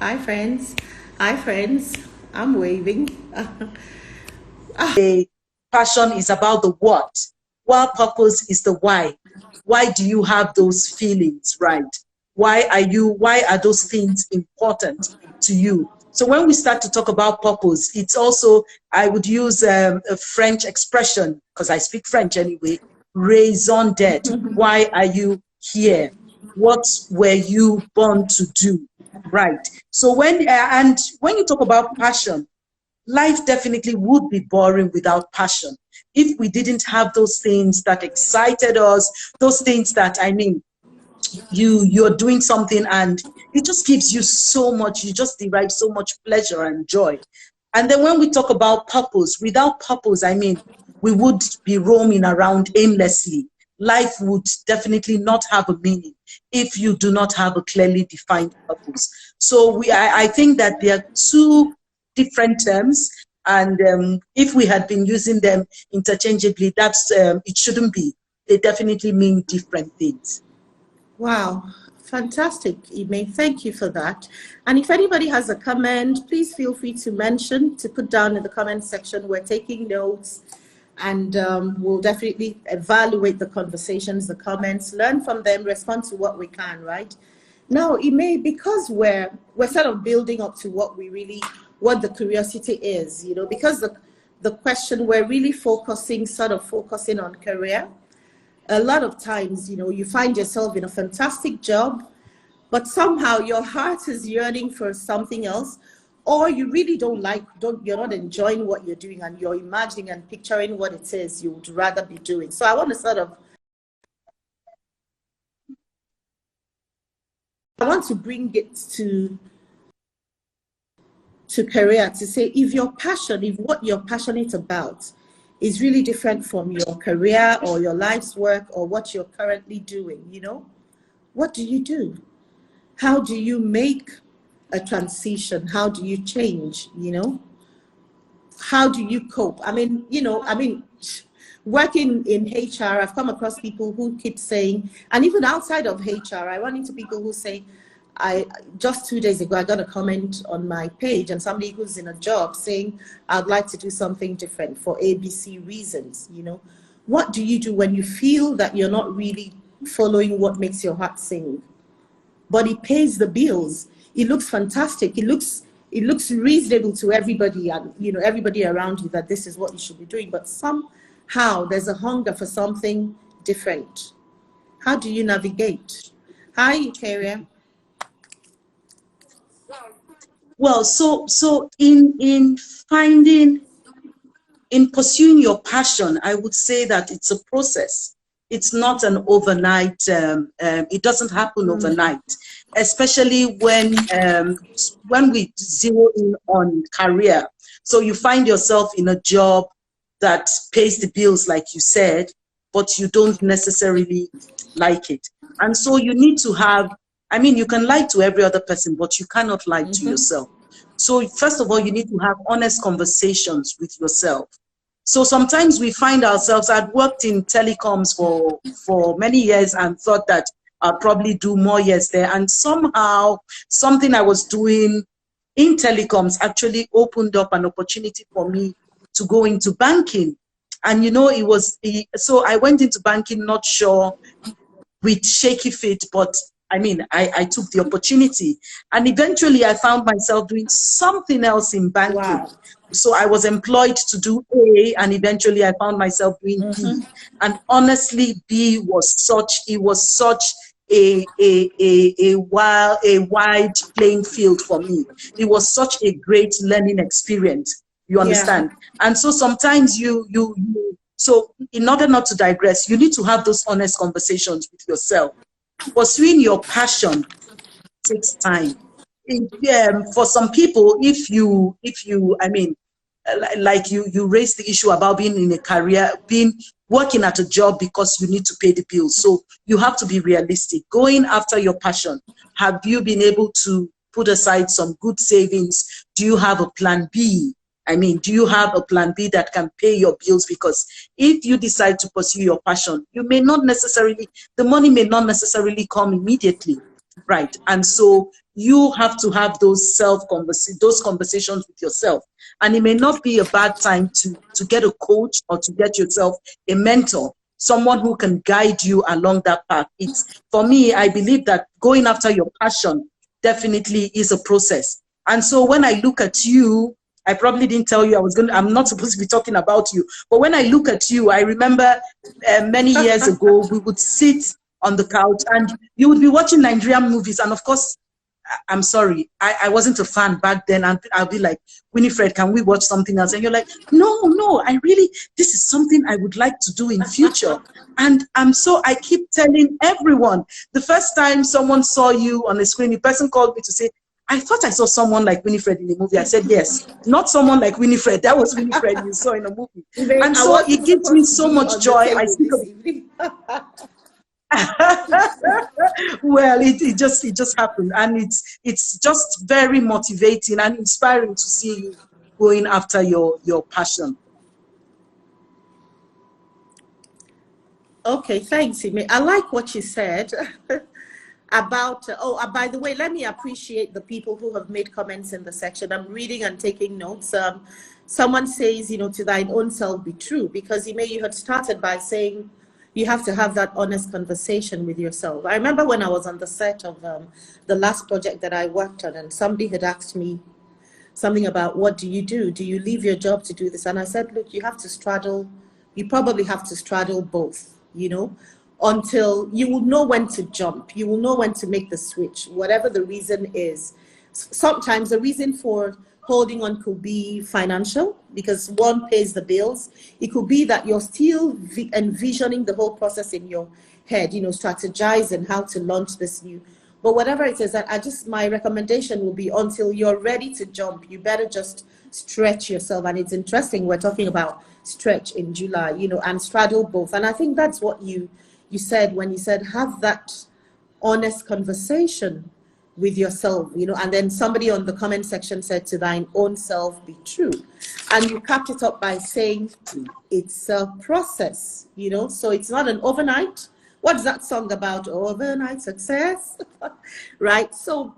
Hi, friends. Hi, friends. I'm waving. A passion is about the what, while purpose is the why. Why do you have those feelings, right? Why are those things important to you? So when we start to talk about purpose, it's also, I would use a French expression, because I speak French anyway, raison d'etre. Why are you here? What were you born to do? Right. So and when you talk about passion, life definitely would be boring without passion. If we didn't have those things that excited us, those things that, I mean, you're doing something and it just gives you so much, you just derive so much pleasure and joy. And then when we talk about purpose, without purpose, I mean, we would be roaming around aimlessly. Life would definitely not have a meaning if you do not have a clearly defined purpose. So I think that there are two different terms, and if we had been using them interchangeably, that's it shouldn't be. They definitely mean different things. Wow, fantastic, Ime. Thank you for that. And if anybody has a comment, please feel free to put down in the comment section. We're taking notes, and we'll definitely evaluate the conversations, the comments, learn from them, respond to what we can, right? Now, Ime, because we're sort of building up to what the curiosity is, because the question, we're really focusing on career. A lot of times, you find yourself in a fantastic job, but somehow your heart is yearning for something else, or you really you're not enjoying what you're doing, and you're imagining and picturing what it is you would rather be doing. So I want to bring it to career, to say, if what you're passionate about is really different from your career or your life's work or what you're currently doing, what do you do? How do you make a transition? How do you change? How do you cope? Working in HR, I've come across people who keep saying, and even outside of HR, I run into people who say, just 2 days ago, I got a comment on my page, and somebody who's in a job saying, I'd like to do something different for ABC reasons. What do you do when you feel that you're not really following what makes your heart sing, but it pays the bills? It looks fantastic. It looks reasonable to everybody, and everybody around you, that this is what you should be doing. But somehow there's a hunger for something different. How do you navigate? Hi, Eukaria. Well, so in pursuing your passion, I would say that it's a process. It's not an overnight. It doesn't happen overnight, especially when we zero in on career. So you find yourself in a job that pays the bills, like you said, but you don't necessarily like it, and so you need to have. I mean, you can lie to every other person, but you cannot lie to yourself. So first of all, you need to have honest conversations with yourself. So sometimes we find ourselves, I'd worked in telecoms for many years and thought that I'll probably do more years there. And somehow something I was doing in telecoms actually opened up an opportunity for me to go into banking. And so I went into banking, not sure, with shaky feet, but I mean, I took the opportunity, and eventually I found myself doing something else in banking. Wow. So I was employed to do A, and eventually I found myself doing B. And honestly, B was such a wide playing field for me. It was such a great learning experience. You understand? Yeah. And so sometimes so in order not to digress, you need to have those honest conversations with yourself. Pursuing your passion takes time. For some people, if you, I mean, like you raised the issue about being in a career, working at a job because you need to pay the bills. So you have to be realistic. Going after your passion, have you been able to put aside some good savings? Do you have a plan B? I mean, do you have a plan B that can pay your bills? Because if you decide to pursue your passion, the money may not necessarily come immediately, right? And so you have to have those conversations with yourself. And it may not be a bad time to get a coach or to get yourself a mentor, someone who can guide you along that path. It's, for me, I believe that going after your passion definitely is a process. And so when I look at you, I probably didn't tell you I'm not supposed to be talking about you, but when I look at you, I remember many years ago, we would sit on the couch and you would be watching Nigerian movies. And of course, I'm sorry, I wasn't a fan back then. And I'll be like, Winifred, can we watch something else? And you're like, no, this is something I would like to do in future. And I keep telling everyone, the first time someone saw you on the screen, the person called me to say, I thought I saw someone like Winifred in the movie. I said, yes, not someone like Winifred. That was Winifred you saw in the movie. And so it gives me so much joy. I think well, it just happened, and it's just very motivating and inspiring to see you going after your passion. Okay, thanks, Ime. I like what you said about, by the way, let me appreciate the people who have made comments in the section. I'm reading and taking notes. Someone says, to thine own self be true, because Ime, you had started by saying you have to have that honest conversation with yourself. I remember when I was on the set of the last project that I worked on, and somebody had asked me something about, what do you do? Do you leave your job to do this? And I said, look, you probably have to straddle both, until you will know when to jump. You will know when to make the switch, whatever the reason is. Sometimes the reason for holding on could be financial, because one pays the bills. It could be that you're still envisioning the whole process in your head, strategizing how to launch this new. But whatever it is, my recommendation will be, until you're ready to jump, you better just stretch yourself. And it's interesting, we're talking about stretch in July, and straddle both. And I think that's what you said when you said, have that honest conversation with yourself, and then somebody on the comment section said, to thine own self be true. And you capped it up by saying it's a process, so it's not an overnight. What's that song about? Overnight success, right? So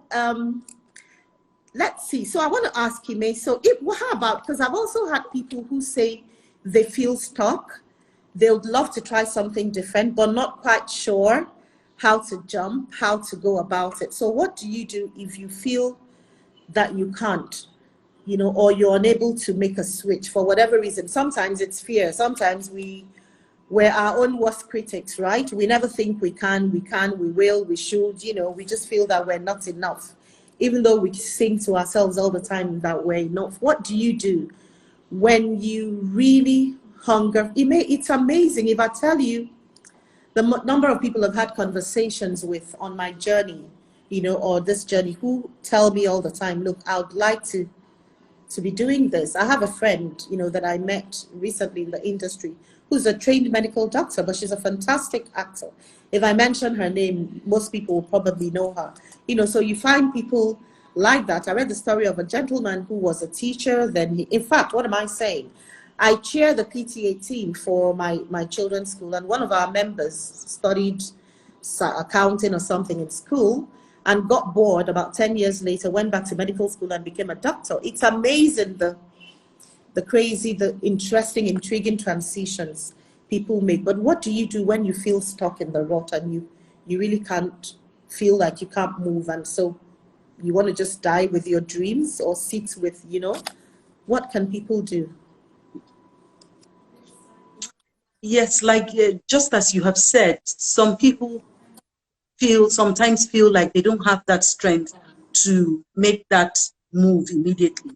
let's see. So I want to ask you, May, so how about, because I've also had people who say they feel stuck. They would love to try something different, but not quite sure how to jump, how to go about it. So what do you do if you feel that you can't, or you're unable to make a switch for whatever reason? Sometimes it's fear. Sometimes we're our own worst critics, right? We never think we can, we will, we should, we just feel that we're not enough, even though we sing to ourselves all the time that we're enough. What do you do when you really hunger? It's amazing if I tell you the number of people I've had conversations with on my journey, or this journey, who tell me all the time, look, I would like to be doing this. I have a friend, that I met recently in the industry, who's a trained medical doctor, but she's a fantastic actor. If I mention her name, most people will probably know her. So you find people like that. I read the story of a gentleman who was a teacher. Then in fact, what am I saying? I chair the PTA team for my children's school, and one of our members studied accounting or something in school and got bored. About 10 years later, went back to medical school and became a doctor. It's amazing the crazy, the interesting, intriguing transitions people make. But what do you do when you feel stuck in the rut and you really can't, feel like you can't move, and so you want to just die with your dreams or sit with, what can people do? Yes, like just as you have said, some people sometimes feel like they don't have that strength to make that move immediately.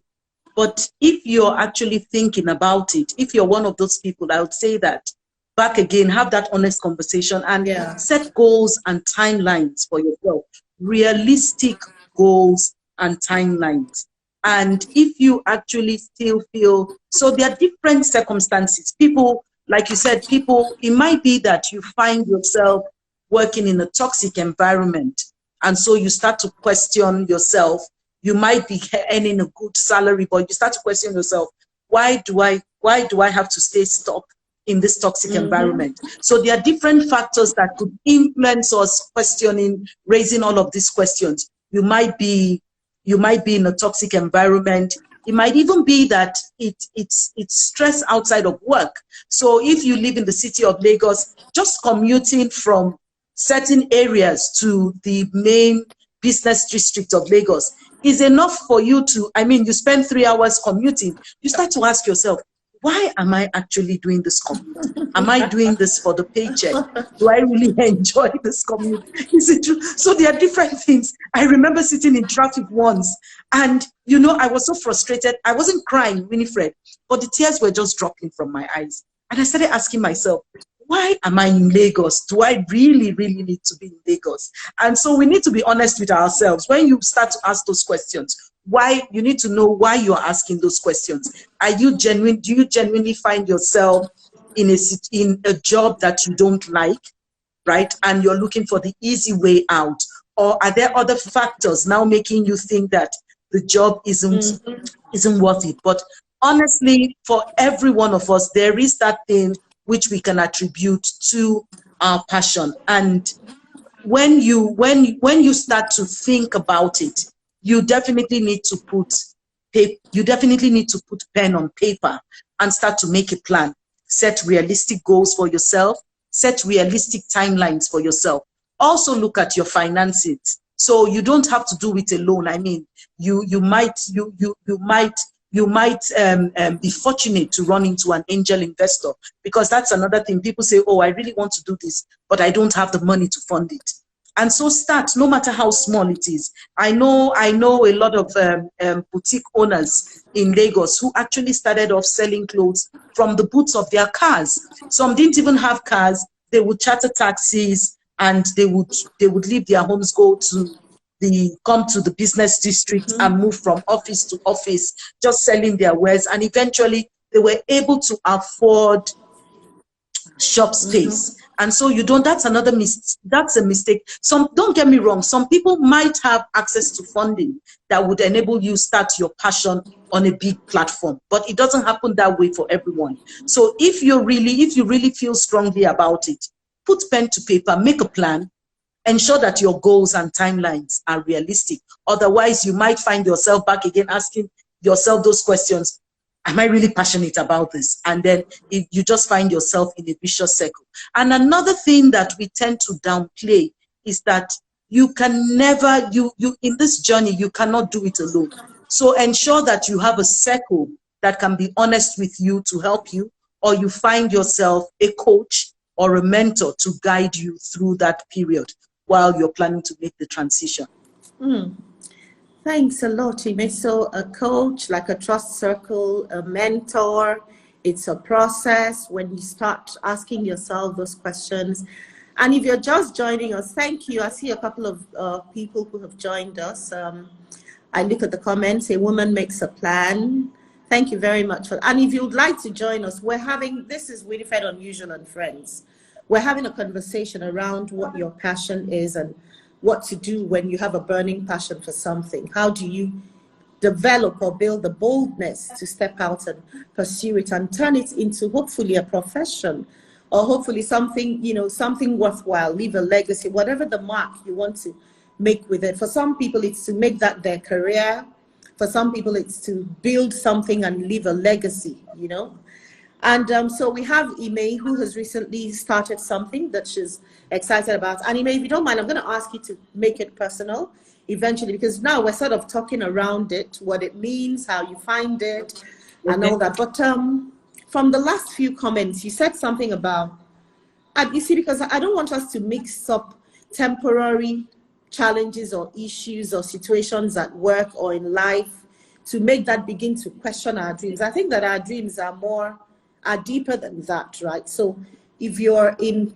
But if you're actually thinking about it, if you're one of those people, I would say that back again, have that honest conversation and set goals and timelines for yourself, realistic goals and timelines. And if you actually still feel, so there are different circumstances. People, like you said, it might be that you find yourself working in a toxic environment, and so you start to question yourself. You might be earning a good salary, but you start to question yourself, why do I have to stay stuck in this toxic environment? So there are different factors that could influence us questioning, raising all of these questions. You might be in a toxic environment. It might even be that it's stress outside of work. So if you live in the city of Lagos, just commuting from certain areas to the main business district of Lagos is enough for you to, I mean, you spend 3 hours commuting. You start to ask yourself, why am I actually doing this commute? Am I doing this for the paycheck? Do I really enjoy this commute? Is it true? So there are different things. I remember sitting in traffic once, and you know, I was so frustrated. I wasn't crying, Winifred, but the tears were just dropping from my eyes. And I started asking myself, why am I in Lagos? Do I really, really need to be in Lagos? And so we need to be honest with ourselves. When you start to ask those questions, why, you need to know why you are asking those questions. Are you genuine? Do you genuinely find yourself in a job that you don't like, right? And you're looking for the easy way out? Or are there other factors now making you think that the job isn't worth it? But honestly, for every one of us, there is that thing which we can attribute to our passion. And when you start to think about it, you definitely need to put pen on paper and start to make a plan. Set realistic goals for yourself, set realistic timelines for yourself. Also look at your finances. So you don't have to do it alone. I mean, you might be fortunate to run into an angel investor, because that's another thing. People say, oh, I really want to do this, but I don't have the money to fund it. And so start, no matter how small it is. I know a lot of boutique owners in Lagos who actually started off selling clothes from the boots of their cars. Some didn't even have cars. They would charter taxis, and they would leave their homes, come to the business district and move from office to office, just selling their wares. And eventually they were able to afford shop space. And so that's another that's a mistake. Don't get me wrong, some people might have access to funding that would enable you start your passion on a big platform, but it doesn't happen that way for everyone. So if you really feel strongly about it, put pen to paper, make a plan, ensure that your goals and timelines are realistic. Otherwise, you might find yourself back again asking yourself those questions. Am I really passionate about this? And then you just find yourself in a vicious circle. And another thing that we tend to downplay is that you can never, in this journey, you cannot do it alone. So ensure that you have a circle that can be honest with you to help you, or you find yourself a coach or a mentor to guide you through that period while you're planning to make the transition. Thanks a lot, Ime. So a coach, like a trust circle, a mentor, it's a process when you start asking yourself those questions. And if you're just joining us, thank you. I see a couple of people who have joined us. I look at the comments, a woman makes a plan. Thank you very much. And if you'd like to join us, this is Winifred Unusual and Friends. We're having a conversation around what your passion is and what to do when you have a burning passion for something. How do you develop or build the boldness to step out and pursue it and turn it into hopefully a profession, or hopefully something, something worthwhile, leave a legacy, whatever the mark you want to make with it. For some people, it's to make that their career. For some people, it's to build something and leave a legacy, And so we have Ime, who has recently started something that she's excited about. And Ime, if you don't mind, I'm going to ask you to make it personal eventually, because now we're sort of talking around it, what it means, how you find it, and all that. But from the last few comments, you said something about, and you see, because I don't want us to mix up temporary challenges or issues or situations at work or in life to make that begin to question our dreams. I think that our dreams are deeper than that, right? So if you're in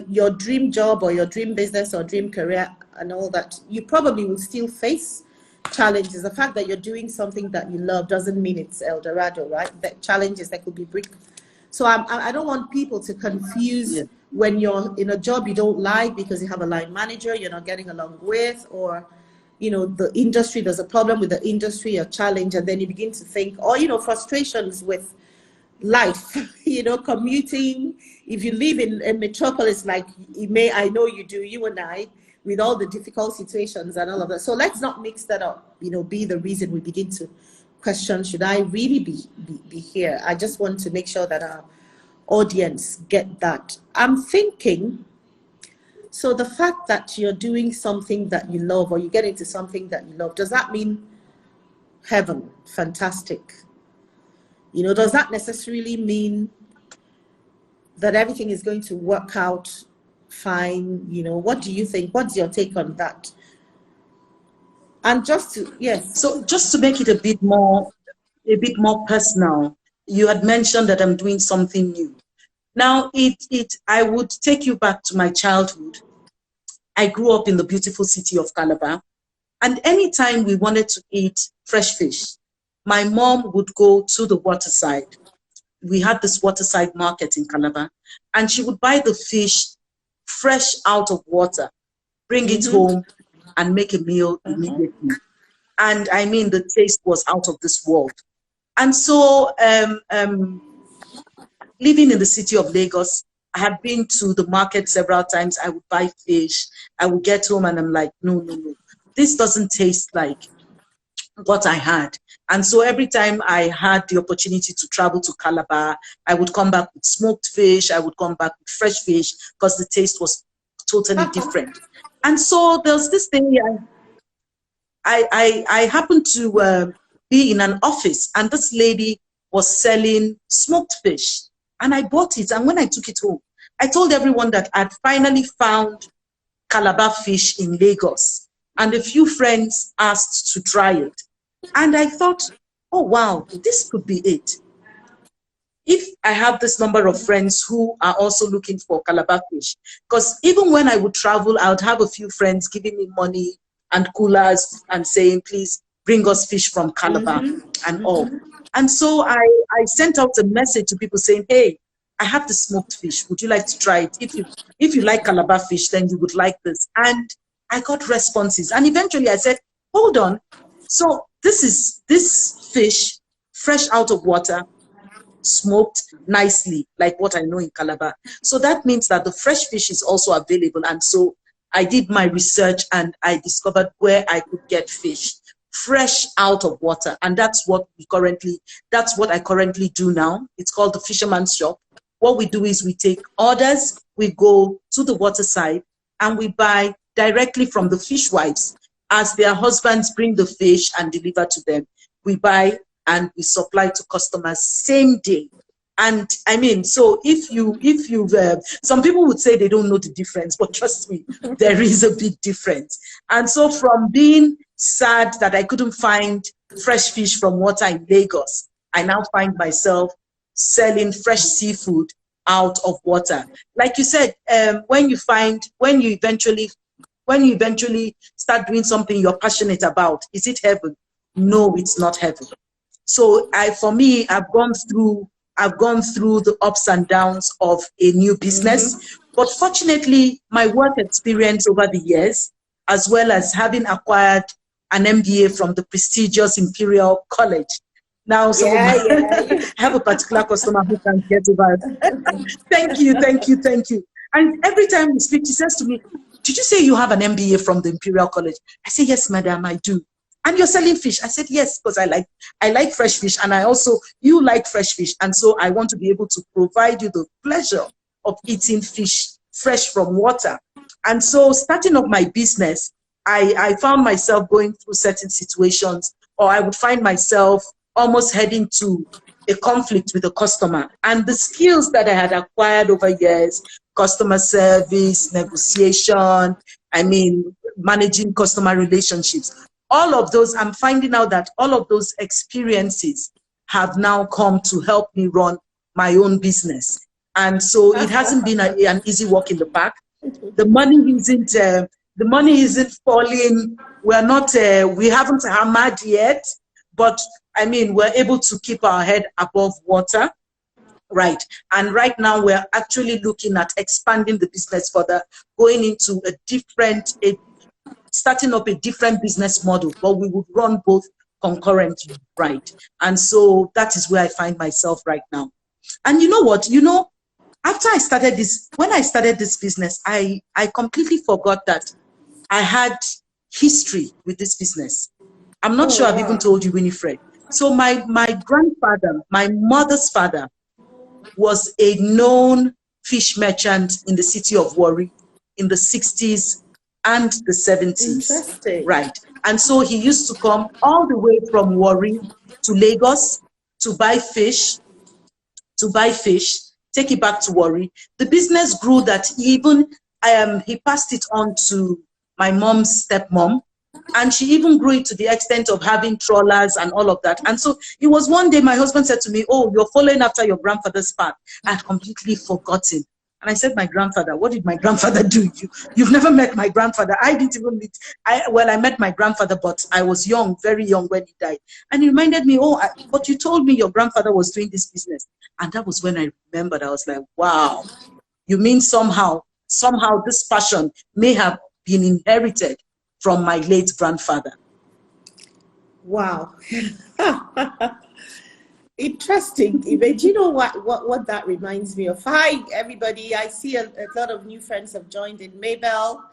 your dream job or your dream business or dream career and all that, you probably will still face challenges. The fact that you're doing something that you love doesn't mean it's El Dorado, right? The challenges that could be brick. So I don't want people to confuse when you're in a job you don't like because you have a line manager you're not getting along with, or the industry, there's a problem with the industry, a challenge, and then you begin to think, or frustrations with life, commuting. If you live in a metropolis like Ime, I know you do, you and I, with all the difficult situations and all of that. So let's not mix that up, be the reason we begin to question, should I really be here? I just want to make sure that our audience get that. I'm thinking, so the fact that you're doing something that you love, or you get into something that you love, does that mean heaven? Fantastic. Does that necessarily mean that everything is going to work out fine? What do you think? What's your take on that? And yes. So just to make it a bit more personal, you had mentioned that I'm doing something new. Now, I would take you back to my childhood. I grew up in the beautiful city of Calabar, and anytime we wanted to eat fresh fish, my mom would go to the waterside. We had this waterside market in Calabar, and she would buy the fish fresh out of water, bring it home, and make a meal immediately. And I mean, the taste was out of this world. And so, living in the city of Lagos, I had been to the market several times. I would buy fish. I would get home and I'm like, no. This doesn't taste like what I had. And so every time I had the opportunity to travel to Calabar, I would come back with smoked fish. I would come back with fresh fish because the taste was totally different. And so there's this thing, I happened to be in an office, and this lady was selling smoked fish. And I bought it, and when I took it home, I told everyone that I'd finally found Calabar fish in Lagos. And a few friends asked to try it. And I thought, oh, wow, this could be it. If I have this number of friends who are also looking for Calabar fish, because even when I would travel, I would have a few friends giving me money and coolers and saying, please bring us fish from Calabar and all. And so I sent out a message to people saying, hey, I have the smoked fish. Would you like to try it? If you like Calabar fish, then you would like this. And I got responses. And eventually I said, hold on. So this fish, fresh out of water, smoked nicely, like what I know in Calabar. So that means that the fresh fish is also available. And so I did my research and I discovered where I could get fish fresh out of water. And that's what I currently do now. It's called the Fisherman's Shop. What we do is we take orders, we go to the waterside, and we buy directly from the fishwives. As their husbands bring the fish and deliver to them, we buy and we supply to customers same day. And I mean, so if you've, some people would say they don't know the difference, but trust me, there is a big difference. And so from being sad that I couldn't find fresh fish from water in Lagos, I now find myself selling fresh seafood out of water. Like you said, when you eventually start doing something you're passionate about, is it heaven? No, it's not heaven. So for me, I've gone through the ups and downs of a new business. But fortunately, my work experience over the years, as well as having acquired an MBA from the prestigious Imperial College. Now, I have a particular customer who can get over it. Thank you. And every time we speak, she says to me, did you say you have an MBA from the Imperial College? I say, yes, madam, I do. And you're selling fish? I said, yes, because I like fresh fish, and you like fresh fish. And so I want to be able to provide you the pleasure of eating fish fresh from water. And so starting up my business, I found myself going through certain situations, or I would find myself almost heading to a conflict with a customer. And the skills that I had acquired over years, customer service, negotiation, managing customer relationships, all of those, I'm finding out that all of those experiences have now come to help me run my own business. And so it hasn't been an easy walk in the park. The money isn't falling. We haven't hammered yet, but we're able to keep our head above water, right? And right now we're actually looking at expanding the business further, going into starting up a different business model, but we would run both concurrently, right? And so that is where I find myself right now. And you know what? After when I started this business, I completely forgot that I had history with this business. I'm not sure I've even told you, Winifred. So my grandfather, my mother's father, was a known fish merchant in the city of Warri in the 60s and the 70s. Interesting. Right. And so he used to come all the way from Warri to Lagos to buy fish, take it back to Warri. The business grew that even he passed it on to my mom's stepmom, and she even grew it to the extent of having trawlers and all of that. And so it was one day my husband said to me, "Oh, you're following after your grandfather's path." I had completely forgotten. And I said, "My grandfather, what did my grandfather do? You've never met my grandfather." I didn't even meet, I met my grandfather, but I was young, very young when he died. And he reminded me, "Oh, but you told me your grandfather was doing this business." And that was when I remembered. I was like, wow, you mean somehow this passion may have been inherited from my late grandfather. Wow. Interesting. Ime, do you know what that reminds me of? Hi, everybody. I see a lot of new friends have joined in. Mabel,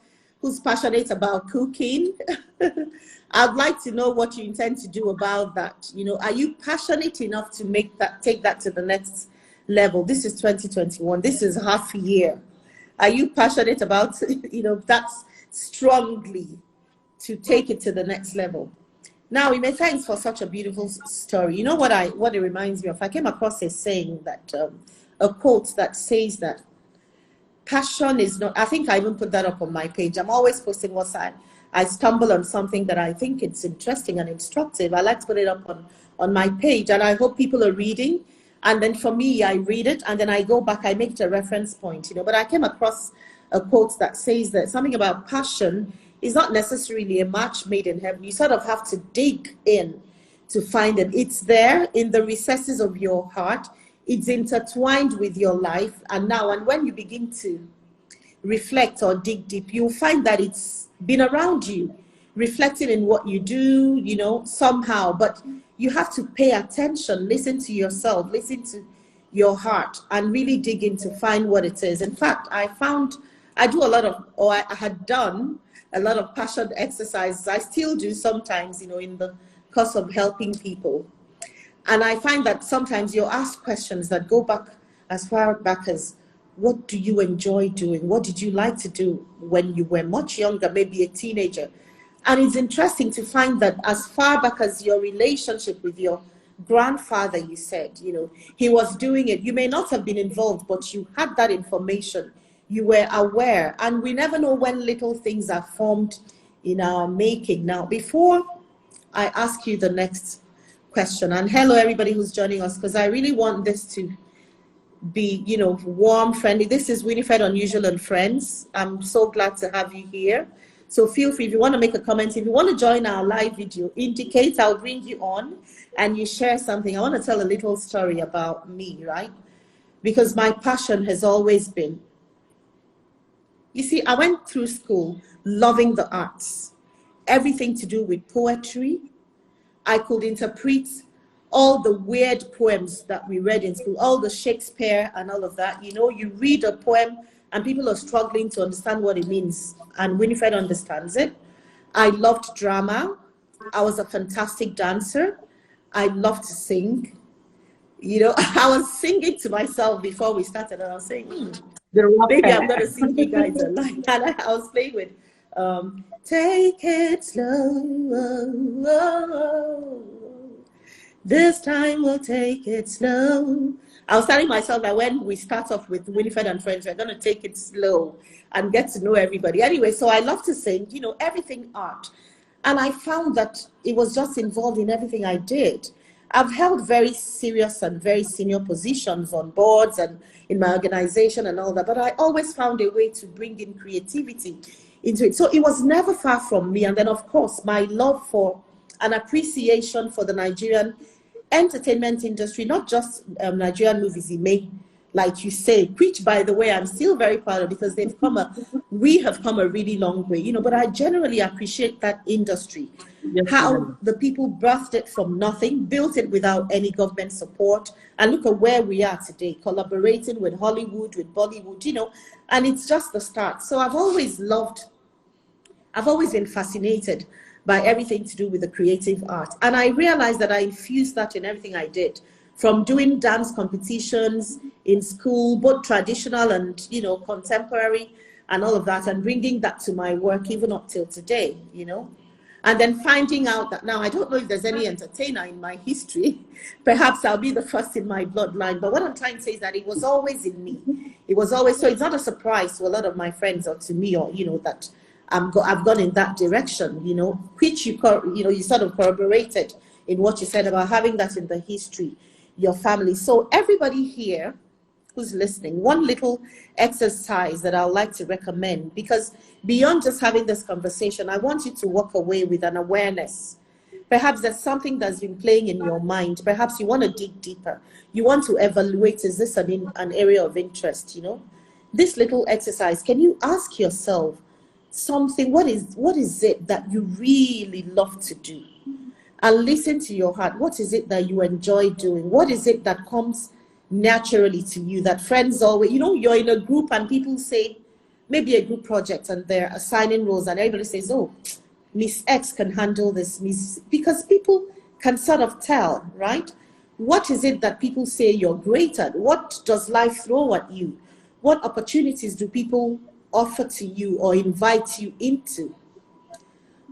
who's passionate about cooking. I'd like to know what you intend to do about that. You know, are you passionate enough to take that to the next level? This is 2021. This is half a year. Are you passionate about, that's strongly to take it to the next level? Now, Ime, thanks for such a beautiful story. You know what it reminds me of? I came across a saying that, a quote that says that passion is not, I think I even put that up on my page. I'm always posting what I stumble on something that I think it's interesting and instructive. I like to put it up on my page, and I hope people are reading. And then for me, I read it, and then I go back, I make it a reference point, But I came across a quote that says that something about passion is not necessarily a match made in heaven. You sort of have to dig in to find it. It's there in the recesses of your heart. It's intertwined with your life. And when you begin to reflect or dig deep, you'll find that it's been around you, reflecting in what you do, somehow. But you have to pay attention, listen to yourself, listen to your heart, and really dig in to find what it is. In fact, I had done a lot of passion exercises. I still do sometimes, in the course of helping people. And I find that sometimes you're asked questions that go back as far back as, what do you enjoy doing? What did you like to do when you were much younger, maybe a teenager? And it's interesting to find that as far back as your relationship with your grandfather, you said, he was doing it. You may not have been involved, but you had that information. You were aware, and we never know when little things are formed in our making. Now, before I ask you the next question, and hello everybody who's joining us, because I really want this to be, warm, friendly. This is WinifredUnusual Friends. I'm so glad to have you here. So feel free, if you want to make a comment, if you want to join our live video, indicate, I'll bring you on and you share something. I want to tell a little story about me, right? Because my passion has always been, you see, I went through school loving the arts, everything to do with poetry. I could interpret all the weird poems that we read in school, all the Shakespeare and all of that. You read a poem and people are struggling to understand what it means, and Winifred understands it. I loved drama. I was a fantastic dancer. I loved to sing. I was singing to myself before we started, and I was saying, maybe I'm going to sing you guys a line. And I was playing with, take it slow. This time we'll take it slow. I was telling myself that when we start off with Winifred and Friends, we're going to take it slow and get to know everybody. Anyway, so I love to sing, everything art. And I found that it was just involved in everything I did. I've held very serious and very senior positions on boards and in my organization and all that, but I always found a way to bring in creativity into it. So it was never far from me. And then, of course, my love for an appreciation for the Nigerian entertainment industry, not just Nigerian movies, like you say, which, by the way, I'm still very proud of, because we have come a really long way, but I generally appreciate that industry. Yes, how the people birthed it from nothing, built it without any government support, and look at where we are today, collaborating with Hollywood, with Bollywood, and it's just the start. So I've always loved I've always been fascinated by everything to do with the creative art. And I realized that I infused that in everything I did, from doing dance competitions in school, both traditional and, you know, contemporary and all of that, and bringing that to my work even up till today, you know. And then finding out that now I don't know if there's any entertainer in my history. Perhaps I'll be the first in my bloodline. But what I'm trying to say is that it was always in me. It was always, so it's not a surprise to a lot of my friends or to me, or, you know, that I've gone in that direction, you know, which you sort of corroborated in what you said about having that in the history, your family. So everybody here who's listening, one little exercise that I'd like to recommend, because beyond just having this conversation, I want you to walk away with an awareness. Perhaps there's something that's been playing in your mind. Perhaps you want to dig deeper. You want to evaluate, is this an area of interest, you know? This little exercise, can you ask yourself something, what is it that you really love to do? And listen to your heart. What is it that you enjoy doing? What is it that comes naturally to you, that friends always, you know, you're in a group and people say, maybe a group project, and they're assigning roles and everybody says, oh, Miss X can handle this, because people can sort of tell, right? What is it that people say you're great at? What does life throw at you? What opportunities do people offer to you or invite you into?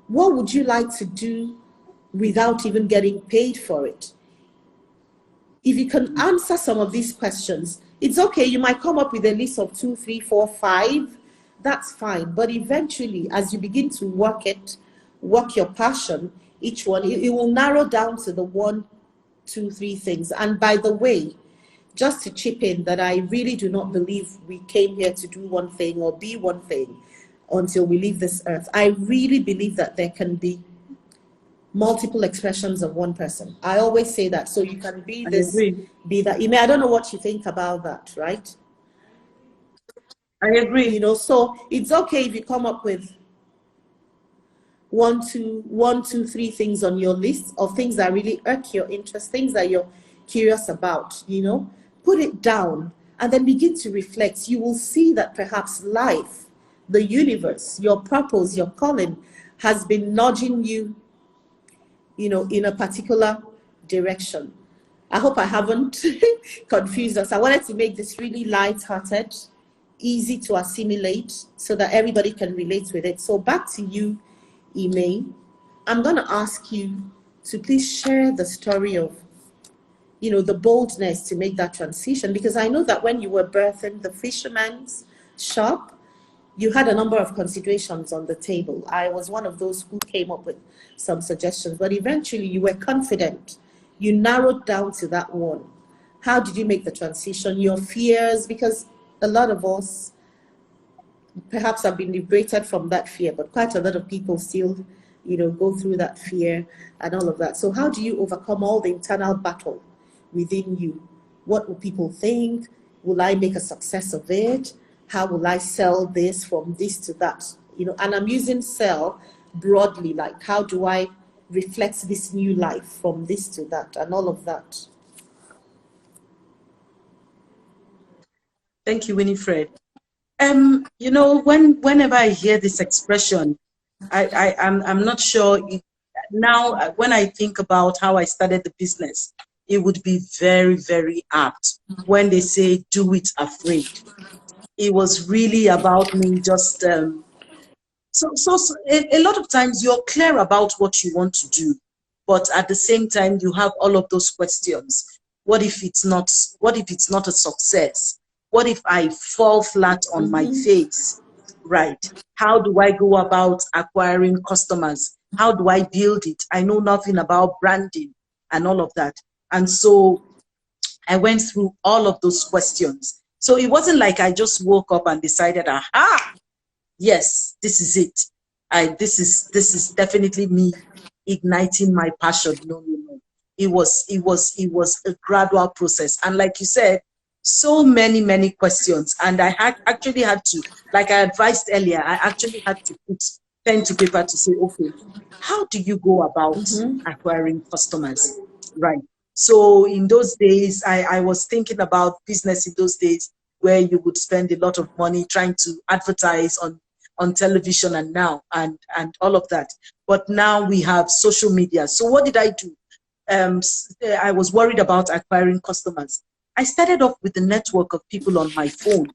What would you like to do without even getting paid for it? If you can answer some of these questions, it's okay. You might come up with a list of 2, 3, 4, 5. That's fine. But eventually, as you begin to work your passion, each one, it will narrow down to the 1, 2, 3 things. And by the way, just to chip in, that I really do not believe we came here to do one thing or be one thing until we leave this earth. I really believe that there can be multiple expressions of one person. I always say that. So you can be this, be that. Ime, I don't know what you think about that, right? I agree. You know, so it's okay if you come up with 1, 2, 3 things on your list of things that really irk your interest, things that you're curious about, you know, put it down and then begin to reflect. You will see that perhaps life, the universe, your purpose, your calling has been nudging you, you know, in a particular direction. I hope I haven't confused us. I wanted to make this really light-hearted, easy to assimilate so that everybody can relate with it. So back to you, Ime. I'm going to ask you to please share the story of, you know, the boldness to make that transition, because I know that when you were birthing the fisherman's shop, you had a number of considerations on the table. I was one of those who came up with some suggestions, but eventually you were confident. You narrowed down to that one. How did you make the transition? Your fears, because a lot of us perhaps have been liberated from that fear, but quite a lot of people still, you know, go through that fear and all of that. So how do you overcome all the internal battle within you? What will people think? Will I make a success of it? How will I sell this from this to that? You know, and I'm using sell broadly, like how do I reflect this new life from this to that and all of that? Thank you, Winifred. You know, whenever I hear this expression, I'm not sure now when I think about how I started the business, it would be very, very apt when they say do it afraid. It was really about me just a lot of times you're clear about what you want to do, but at the same time you have all of those questions. What if it's not a success? What if I fall flat on my face? Right. How do I go about acquiring customers? How do I build it? I know nothing about branding and all of that. And so I went through all of those questions. So it wasn't like I just woke up and decided, aha, yes, this is it. This is definitely me igniting my passion. No. It was a gradual process. And like you said, so many questions. And I actually had to, like I advised earlier, I actually had to put pen to paper to say, okay, how do you go about acquiring customers? Right. So in those days, I was thinking about business in those days where you would spend a lot of money trying to advertise on on television and now and all of that. But now we have social media. So what did I do? I was worried about acquiring customers. I started off with the network of people on my phone.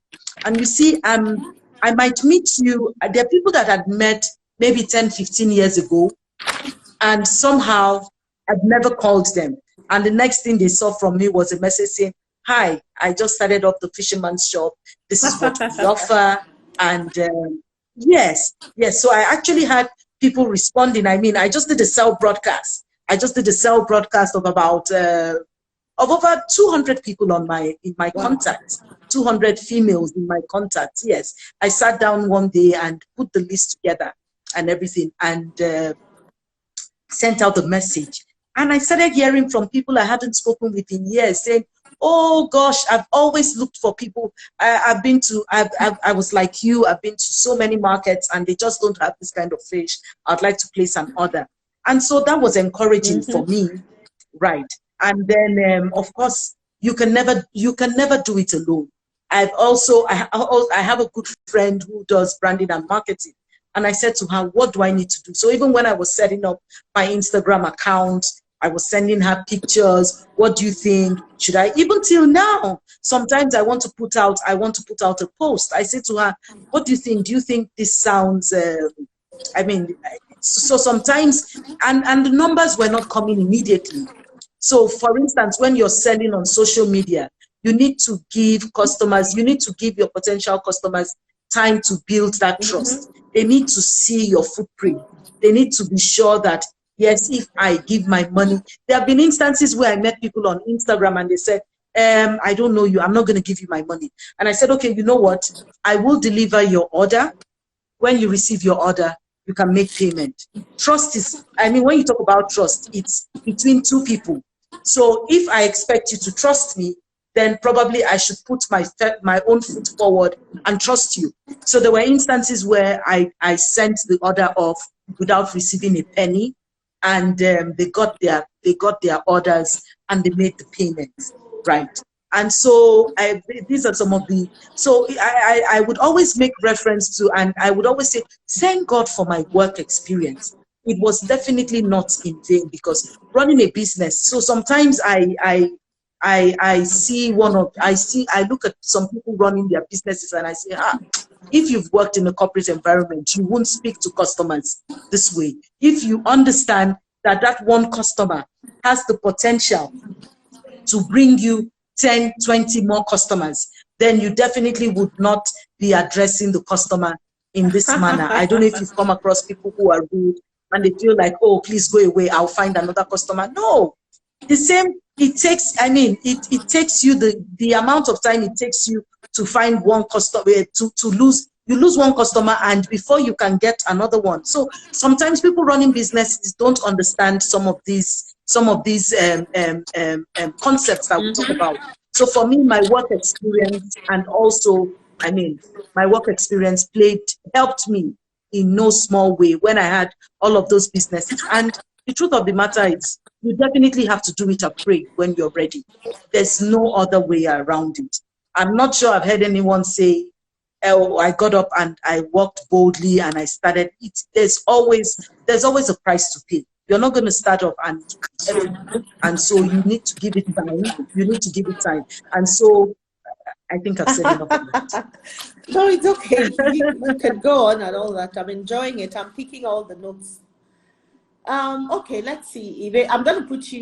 And you see, I might meet you. There are people that I'd met maybe 10, 15 years ago, and somehow I'd never called them. And the next thing they saw from me was a message saying, "Hi, I just started up the fisherman's shop. This is what we offer." And yes. So I actually had people responding. I mean, I just did a cell broadcast. Of about of over 200 people in my contacts, 200 females in my contacts. Yes, I sat down one day and put the list together and everything, and sent out a message. And I started hearing from people I hadn't spoken with in years saying, "Oh gosh, I've always looked for people. I was like you. I've been to so many markets and they just don't have this kind of fish. I'd like to place an order." And so that was encouraging for me, right? And then, of course, you can never do it alone. I have a good friend who does branding and marketing. And I said to her, "What do I need to do?" So even when I was setting up my Instagram account, I was sending her pictures. "What do you think? Should I?" Even till now, sometimes I want to put out a post. I say to her, "What do you think? Do you think this sounds?" So sometimes, and the numbers were not coming immediately. So for instance, when you're selling on social media, you need to give your potential customers time to build that trust. They need to see your footprint. They need to be sure that, yes, if I give my money, there have been instances where I met people on Instagram and they said, "I don't know you, I'm not going to give you my money." And I said, "Okay, you know what? I will deliver your order. When you receive your order, you can make payment." Trust is, when you talk about trust, it's between two people. So if I expect you to trust me, then probably I should put my own foot forward and trust you. So there were instances where I sent the order off without receiving a penny, and they got their orders and they made the payments, right? And so these are some of the, so I would always make reference to, and I would always say, thank God for my work experience. It was definitely not in vain, because running a business, so sometimes I look at some people running their businesses and I say, if you've worked in a corporate environment, you won't speak to customers this way. If you understand that one customer has the potential to bring you 10, 20 more customers, then you definitely would not be addressing the customer in this manner. I don't know if you've come across people who are rude and they feel like, "Oh, please go away, I'll find another customer." No, the same, it takes, it takes you the amount of time it takes you to find one customer, you lose one customer, and before you can get another one. So sometimes people running businesses don't understand some of these concepts that we talk about. So for me, my work experience, and also, my work experience helped me in no small way when I had all of those businesses. And the truth of the matter is, you definitely have to do it afraid when you're ready. There's no other way around it. I'm not sure I've heard anyone say, "Oh, I got up and I walked boldly and I started." There's always a price to pay. You're not going to start off and so you need to give it time. And so I think I've said enough of that. No, it's okay. You can go on and all that. I'm enjoying it. I'm picking all the notes. Okay, let's see. I'm going to put you